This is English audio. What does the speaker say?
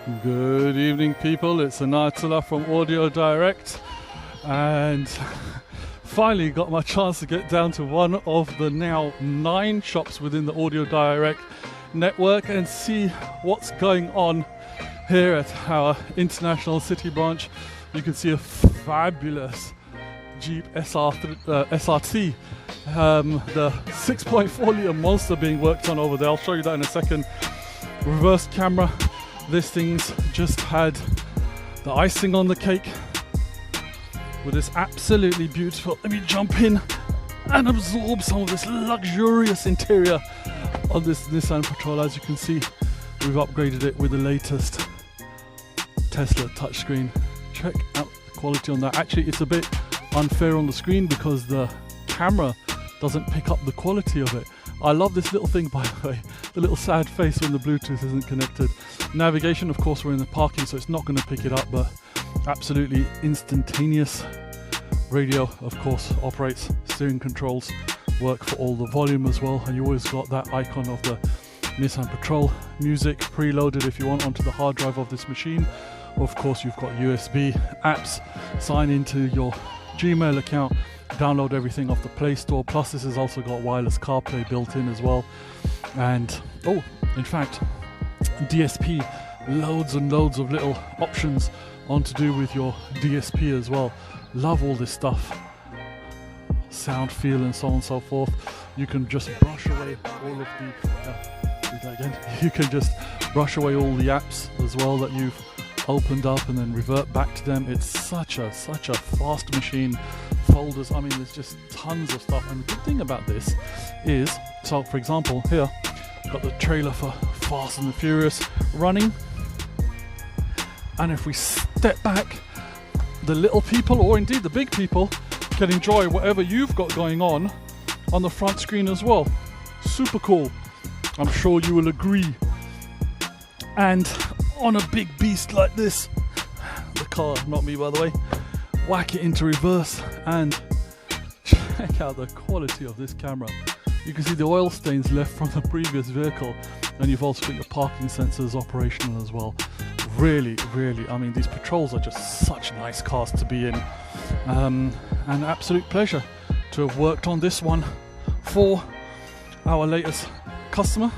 Good evening, people. It's Aniatullah from Audio Direct, and finally got my chance to get down to one of the now 9 shops within the Audio Direct network and see what's going on here at our international city branch. You can see a fabulous Jeep SRT, the 6.4 litre monster being worked on over there. I'll show you that in a second. Reverse camera. This thing's just had the icing on the cake with this absolutely beautiful. Let me jump in and absorb some of this luxurious interior on this Nissan Patrol. As you can see, we've upgraded it with the latest Tesla touchscreen. Check out the quality on that. Actually, it's a bit unfair on the screen because the camera doesn't pick up the quality of it. I love this little thing, by the way, the little sad face when the Bluetooth isn't connected. Navigation, of course, we're in the parking, so it's not going to pick it up, but absolutely instantaneous. Radio, of course, operates. Steering controls work for all the volume as well, and you always got that icon of the Nissan Patrol. Music preloaded if you want onto the hard drive of this machine. Of course, you've got USB apps, sign into your Gmail account, download everything off the Play Store. Plus, this has also got wireless CarPlay built in as well. And in fact, DSP, loads and loads of little options on to do with your DSP as well. Love all this stuff, sound, feel, and so on and so forth. You can just brush away all of the you can just brush away all the apps as well that you've opened up and then revert back to them. It's such a fast machine. Folders, I mean, there's just tons of stuff. And the good thing about this is, so for example, here got the trailer for Fast and the Furious running, and if we step back, the little people, or indeed the big people, can enjoy whatever you've got going on the front screen as well. Super cool, I'm sure you will agree. And on a big beast like this, the car, not me by the way, whack it into reverse and check out the quality of this camera. You can see the oil stains left from the previous vehicle, and you've also got your parking sensors operational as well. Really, I mean, these Patrols are just such nice cars to be in. An absolute pleasure to have worked on this one for our latest customer.